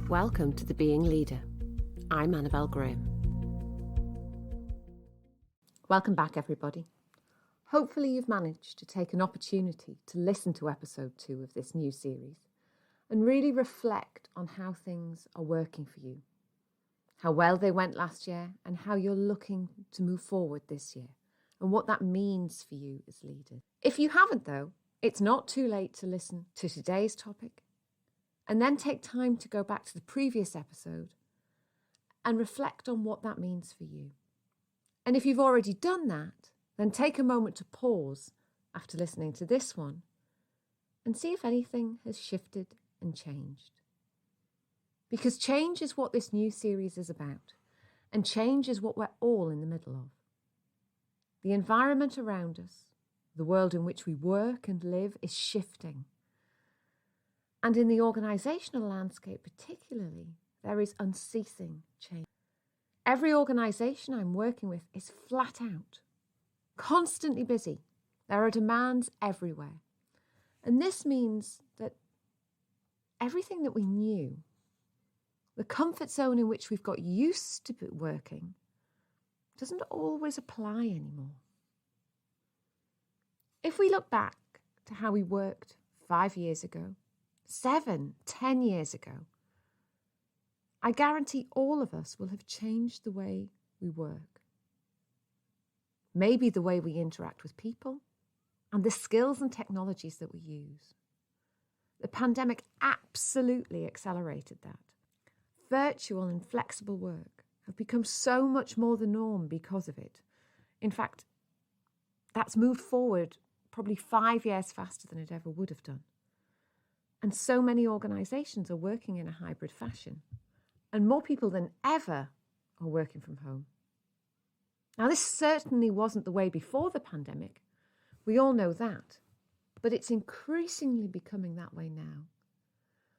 Welcome to The Being Leader. I'm Annabelle Graham. Welcome back, everybody. Hopefully you've managed to take an opportunity to listen to episode 2 of this new series and really reflect on how things are working for you, how well they went last year and how you're looking to move forward this year and what that means for you as leaders. If you haven't, though, it's not too late to listen to today's topic and then take time to go back to the previous episode and reflect on what that means for you. And if you've already done that, then take a moment to pause after listening to this one and see if anything has shifted and changed. Because change is what this new series is about, and change is what we're all in the middle of. The environment around us, the world in which we work and live, is shifting. And in the organisational landscape particularly, there is unceasing change. Every organisation I'm working with is flat out, constantly busy. There are demands everywhere. And this means that everything that we knew, the comfort zone in which we've got used to working, doesn't always apply anymore. If we look back to how we worked 5 years ago, 7, 10 years ago, I guarantee all of us will have changed the way we work. Maybe the way we interact with people and the skills and technologies that we use. The pandemic absolutely accelerated that. Virtual and flexible work have become so much more the norm because of it. In fact, that's moved forward probably 5 years faster than it ever would have done. And so many organisations are working in a hybrid fashion. And more people than ever are working from home. Now, this certainly wasn't the way before the pandemic. We all know that. But it's increasingly becoming that way now.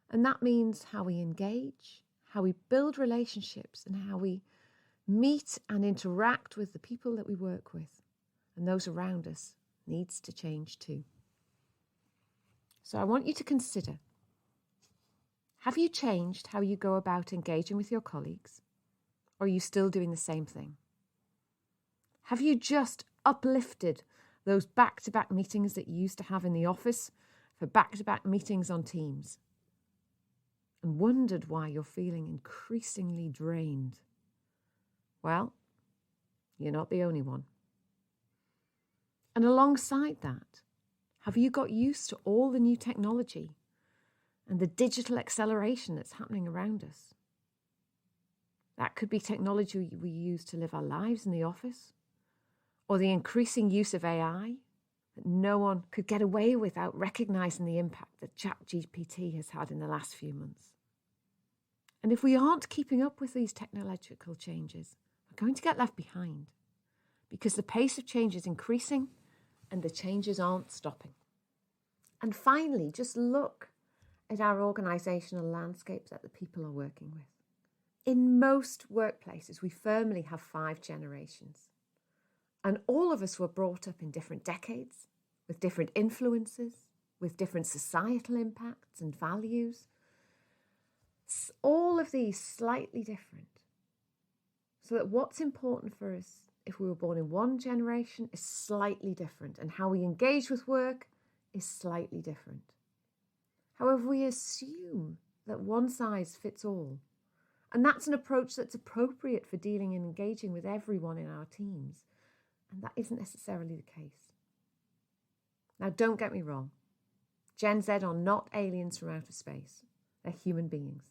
And that means how we engage, how we build relationships, and how we meet and interact with the people that we work with and those around us needs to change too. So I want you to consider, have you changed how you go about engaging with your colleagues? Or are you still doing the same thing? Have you just uplifted those back-to-back meetings that you used to have in the office for back-to-back meetings on Teams and wondered why you're feeling increasingly drained? Well, you're not the only one. And alongside that, have you got used to all the new technology and the digital acceleration that's happening around us? That could be technology we use to live our lives in the office, or the increasing use of AI that no one could get away without recognising the impact that ChatGPT has had in the last few months. And if we aren't keeping up with these technological changes, we're going to get left behind because the pace of change is increasing and the changes aren't stopping. And finally, just look at our organisational landscapes that the people are working with. In most workplaces, we firmly have 5 generations. And all of us were brought up in different decades, with different influences, with different societal impacts and values. All of these slightly different. So that what's important for us if we were born in one generation is slightly different, and how we engage with work is slightly different. However, we assume that one size fits all. And that's an approach that's appropriate for dealing and engaging with everyone in our teams. And that isn't necessarily the case. Now, don't get me wrong. Gen Z are not aliens from outer space. They're human beings.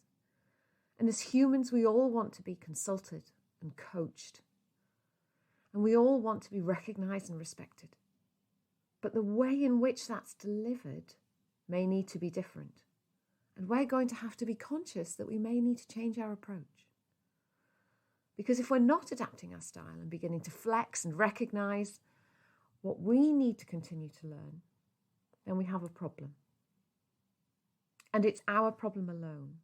And as humans, we all want to be consulted and coached. And we all want to be recognised and respected. But the way in which that's delivered may need to be different. And we're going to have to be conscious that we may need to change our approach. Because if we're not adapting our style and beginning to flex and recognise what we need to continue to learn, then we have a problem. And it's our problem alone.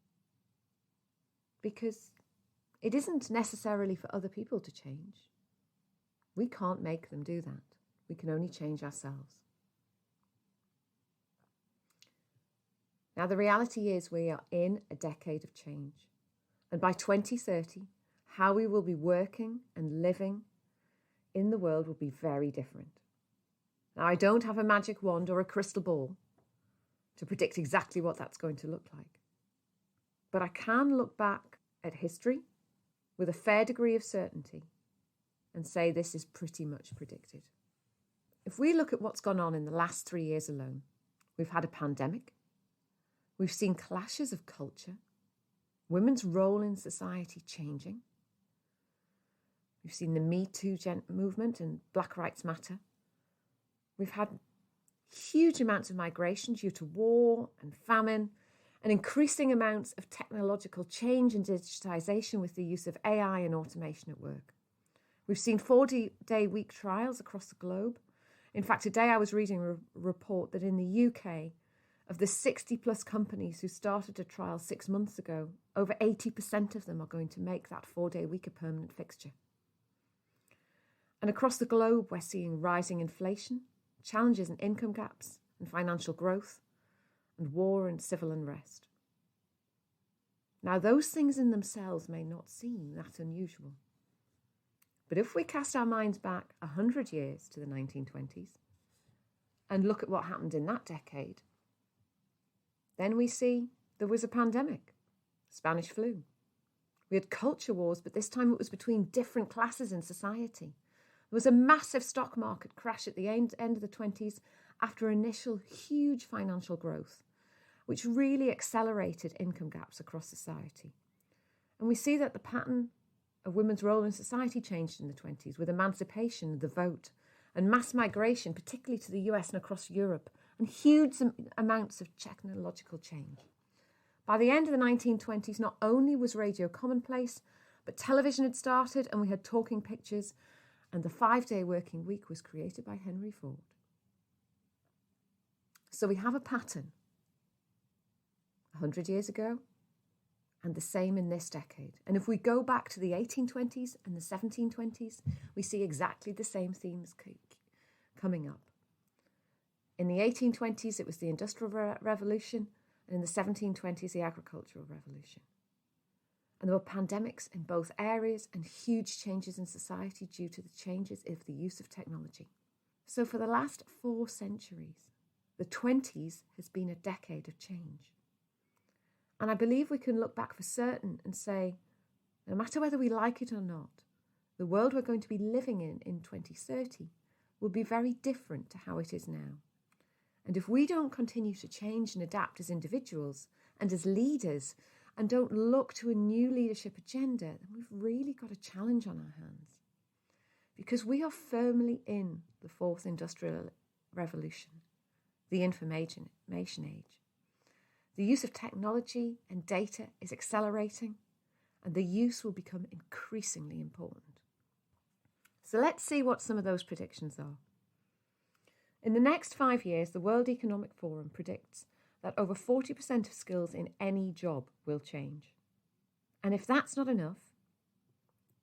Because it isn't necessarily for other people to change. We can't make them do that. We can only change ourselves. Now, the reality is we are in a decade of change. And by 2030, how we will be working and living in the world will be very different. Now, I don't have a magic wand or a crystal ball to predict exactly what that's going to look like. But I can look back at history with a fair degree of certainty and say this is pretty much predicted. If we look at what's gone on in the last 3 years alone, we've had a pandemic, we've seen clashes of culture, women's role in society changing, we've seen the Me Too movement and Black Lives Matter, we've had huge amounts of migration due to war and famine, and increasing amounts of technological change and digitisation with the use of AI and automation at work. We've seen 40-day week trials across the globe. In fact, today I was reading a report that in the UK, of the 60 plus companies who started a trial 6 months ago, over 80% of them are going to make that 4-day week a permanent fixture. And across the globe, we're seeing rising inflation, challenges in income gaps and financial growth, and war and civil unrest. Now, those things in themselves may not seem that unusual. But if we cast our minds back 100 years to the 1920s and look at what happened in that decade, then we see there was a pandemic, Spanish flu. We had culture wars, but this time it was between different classes in society. There was a massive stock market crash at the end of the 20s after initial huge financial growth, which really accelerated income gaps across society. And we see that the pattern of women's role in society changed in the 20s with emancipation, the vote, and mass migration, particularly to the US and across Europe, and huge amounts of technological change. By the end of the 1920s, not only was radio commonplace, but television had started and we had talking pictures, and the 5-day working week was created by Henry Ford. So we have a pattern 100 years ago and the same in this decade. And if we go back to the 1820s and the 1720s, we see exactly the same themes coming up. In the 1820s, it was the Industrial Revolution, and in the 1720s, the Agricultural Revolution. And there were pandemics in both areas and huge changes in society due to the changes of the use of technology. So for the last 4 centuries, the 20s has been a decade of change. And I believe we can look back for certain and say, no matter whether we like it or not, the world we're going to be living in 2030 will be very different to how it is now. And if we don't continue to change and adapt as individuals and as leaders and don't look to a new leadership agenda, then we've really got a challenge on our hands. Because we are firmly in the 4th Industrial Revolution, the information age. The use of technology and data is accelerating, and the use will become increasingly important. So let's see what some of those predictions are. In the next 5 years, the World Economic Forum predicts that over 40% of skills in any job will change. And if that's not enough,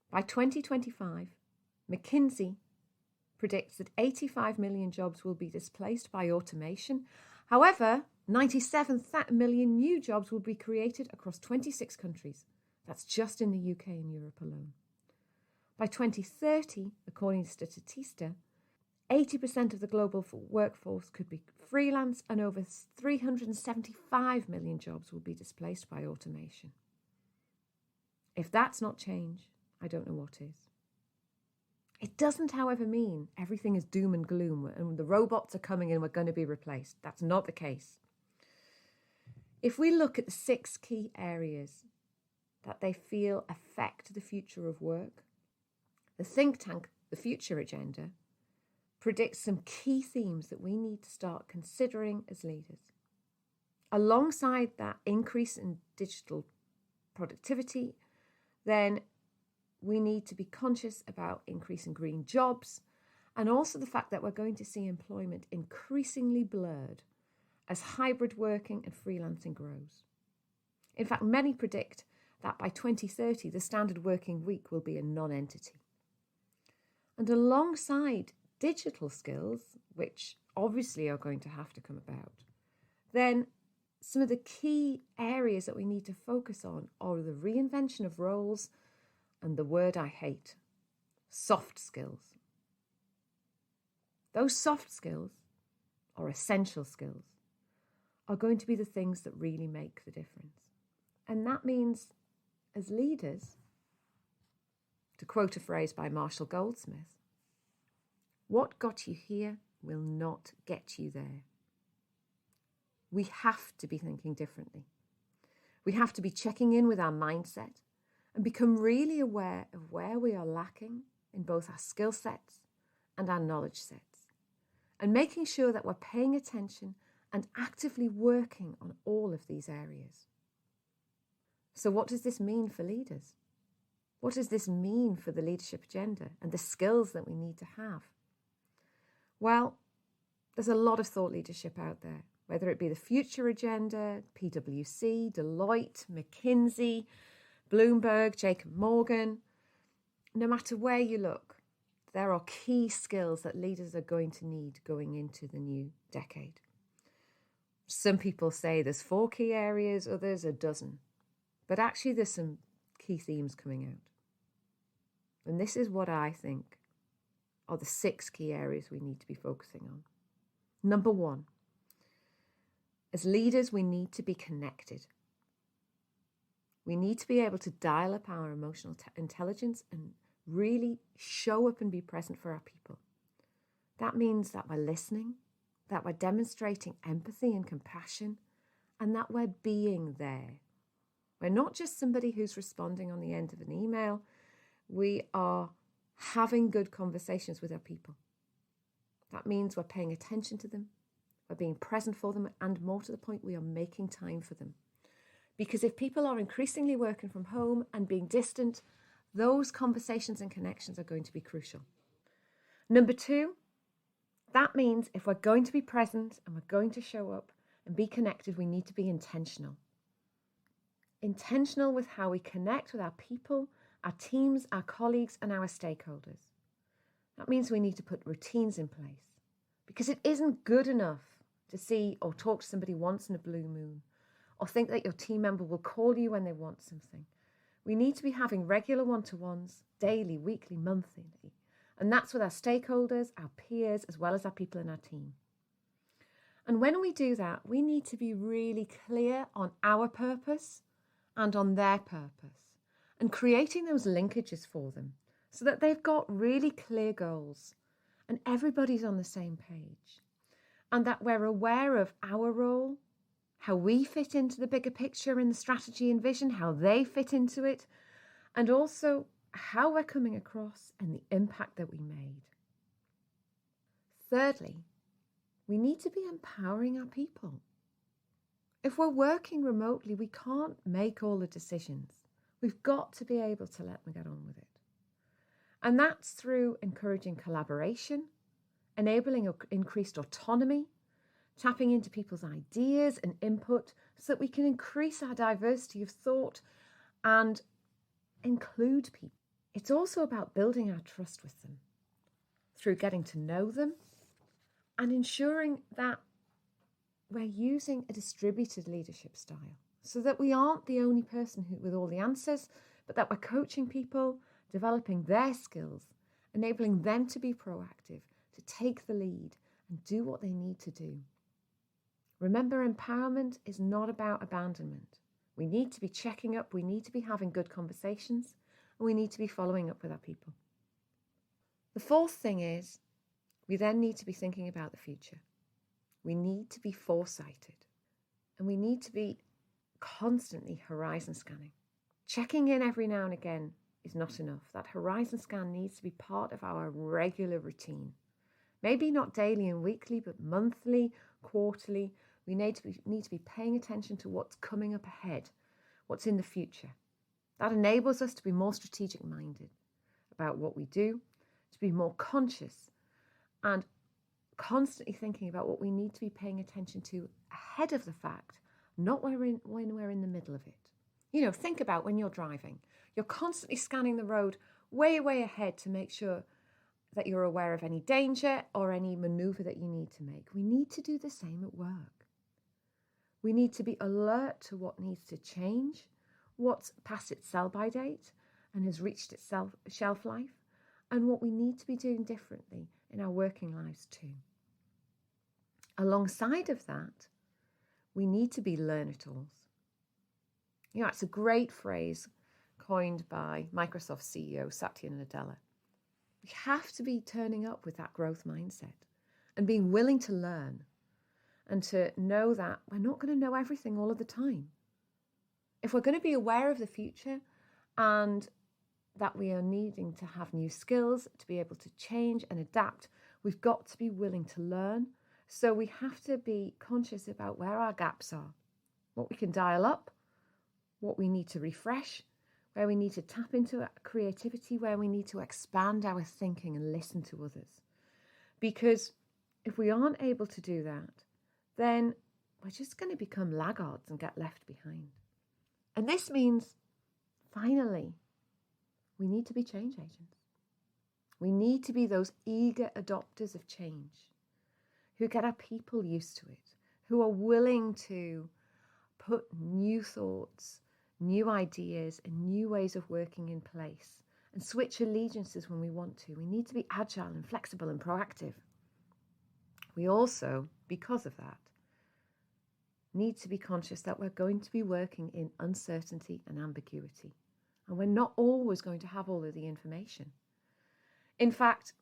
by 2025, McKinsey predicts that 85 million jobs will be displaced by automation. However, 97 million new jobs will be created across 26 countries. That's just in the UK and Europe alone. By 2030, according to Statista, 80% of the global workforce could be freelance, and over 375 million jobs will be displaced by automation. If that's not change, I don't know what is. It doesn't, however, mean everything is doom and gloom and the robots are coming and we're going to be replaced. That's not the case. If we look at the 6 key areas that they feel affect the future of work, the think tank, the Future Agenda, predicts some key themes that we need to start considering as leaders. Alongside that increase in digital productivity, then we need to be conscious about increasing green jobs, and also the fact that we're going to see employment increasingly blurred as hybrid working and freelancing grows. In fact, many predict that by 2030, the standard working week will be a non-entity. And alongside digital skills, which obviously are going to have to come about, then some of the key areas that we need to focus on are the reinvention of roles and the word I hate, soft skills. Those soft skills, or essential skills, are going to be the things that really make the difference. And that means, as leaders, to quote a phrase by Marshall Goldsmith, what got you here will not get you there. We have to be thinking differently. We have to be checking in with our mindset and become really aware of where we are lacking in both our skill sets and our knowledge sets, and making sure that we're paying attention and actively working on all of these areas. So what does this mean for leaders? What does this mean for the leadership agenda and the skills that we need to have? Well, there's a lot of thought leadership out there, whether it be the Future Agenda, PwC, Deloitte, McKinsey, Bloomberg, Jacob Morgan. No matter where you look, there are key skills that leaders are going to need going into the new decade. Some people say there's 4 key areas, others a dozen. But actually there's some key themes coming out. And this is what I think are the 6 key areas we need to be focusing on. Number 1, as leaders, we need to be connected. We need to be able to dial up our emotional intelligence and really show up and be present for our people. That means that we're listening, that we're demonstrating empathy and compassion, and that we're being there. We're not just somebody who's responding on the end of an email. We are having good conversations with our people. That means we're paying attention to them, we're being present for them, and more to the point, we are making time for them. Because if people are increasingly working from home and being distant, those conversations and connections are going to be crucial. Number 2, that means if we're going to be present and we're going to show up and be connected, we need to be intentional. Intentional with how we connect with our people, our teams, our colleagues, and our stakeholders. That means we need to put routines in place, because it isn't good enough to see or talk to somebody once in a blue moon, or think that your team member will call you when they want something. We need to be having regular one-to-ones, daily, weekly, monthly. And that's with our stakeholders, our peers, as well as our people in our team. And when we do that, we need to be really clear on our purpose and on their purpose, and creating those linkages for them so that they've got really clear goals and everybody's on the same page, and that we're aware of our role, how we fit into the bigger picture in the strategy and vision, how they fit into it, and also how we're coming across and the impact that we made. Thirdly, we need to be empowering our people. If we're working remotely, we can't make all the decisions. We've got to be able to let them get on with it. And that's through encouraging collaboration, enabling increased autonomy, tapping into people's ideas and input so that we can increase our diversity of thought and include people. It's also about building our trust with them through getting to know them and ensuring that we're using a distributed leadership style so that we aren't the only person with all the answers, but that we're coaching people, developing their skills, enabling them to be proactive, to take the lead and do what they need to do. Remember, empowerment is not about abandonment. We need to be checking up, we need to be having good conversations, and we need to be following up with our people. The fourth thing is, we then need to be thinking about the future. We need to be foresighted, and we need to be constantly horizon scanning. Checking in every now and again is not enough. That horizon scan needs to be part of our regular routine. Maybe not daily and weekly, but monthly, quarterly. We need to be paying attention to what's coming up ahead, what's in the future. That enables us to be more strategic minded about what we do, to be more conscious and constantly thinking about what we need to be paying attention to ahead of the fact, not when we're in the middle of it. You know, think about when you're driving. You're constantly scanning the road way, way ahead to make sure that you're aware of any danger or any maneuver that you need to make. We need to do the same at work. We need to be alert to what needs to change, what's past its sell-by date and has reached its shelf life, and what we need to be doing differently in our working lives too. Alongside of that, we need to be learn-it-alls. You know, it's a great phrase coined by Microsoft CEO Satya Nadella. We have to be turning up with that growth mindset and being willing to learn and to know that we're not going to know everything all of the time. If we're going to be aware of the future and that we are needing to have new skills to be able to change and adapt, we've got to be willing to learn. So we have to be conscious about where our gaps are, what we can dial up, what we need to refresh, where we need to tap into creativity, where we need to expand our thinking and listen to others. Because if we aren't able to do that, then we're just going to become laggards and get left behind. And this means, finally, we need to be change agents. We need to be those eager adopters of change who get our people used to it, who are willing to put new thoughts, new ideas, and new ways of working in place and switch allegiances when we want to. We need to be agile and flexible and proactive. We also, because of that, need to be conscious that we're going to be working in uncertainty and ambiguity. And we're not always going to have all of the information. In fact,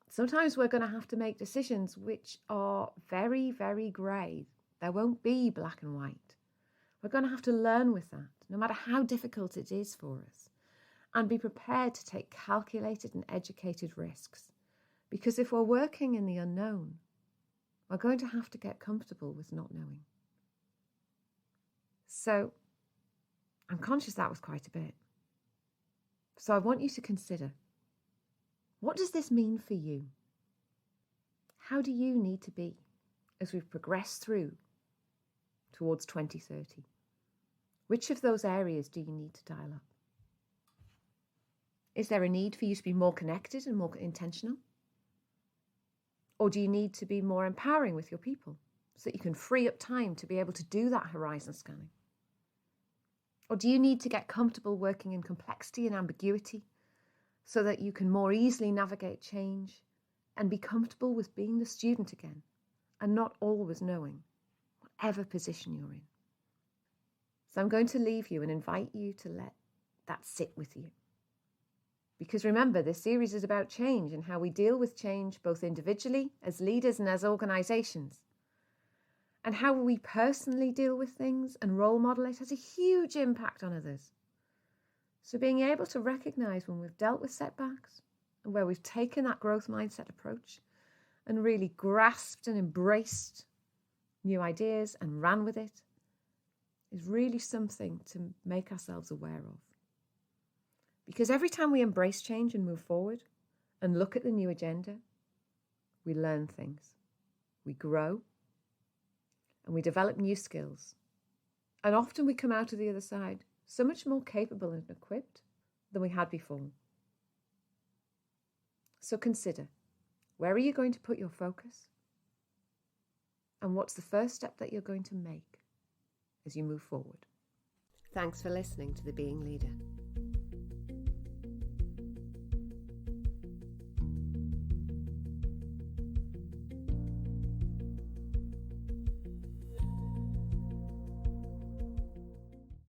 sometimes we're going to have to make decisions which are very, very grey. There won't be black and white. We're going to have to learn with that, no matter how difficult it is for us, and be prepared to take calculated and educated risks. Because if we're working in the unknown, we're going to have to get comfortable with not knowing. So I'm conscious that was quite a bit. So I want you to consider, what does this mean for you? How do you need to be as we progress through towards 2030? Which of those areas do you need to dial up? Is there a need for you to be more connected and more intentional? Or do you need to be more empowering with your people so that you can free up time to be able to do that horizon scanning? Or do you need to get comfortable working in complexity and ambiguity so that you can more easily navigate change and be comfortable with being the student again and not always knowing whatever position you're in? So I'm going to leave you and invite you to let that sit with you. Because remember, this series is about change and how we deal with change both individually, as leaders and as organisations. And how we personally deal with things and role model it has a huge impact on others. So being able to recognise when we've dealt with setbacks and where we've taken that growth mindset approach and really grasped and embraced new ideas and ran with it is really something to make ourselves aware of. Because every time we embrace change and move forward and look at the new agenda, we learn things, we grow, and we develop new skills. And often we come out of the other side so much more capable and equipped than we had before. So consider, where are you going to put your focus? And what's the first step that you're going to make as you move forward? Thanks for listening to The Being Leader.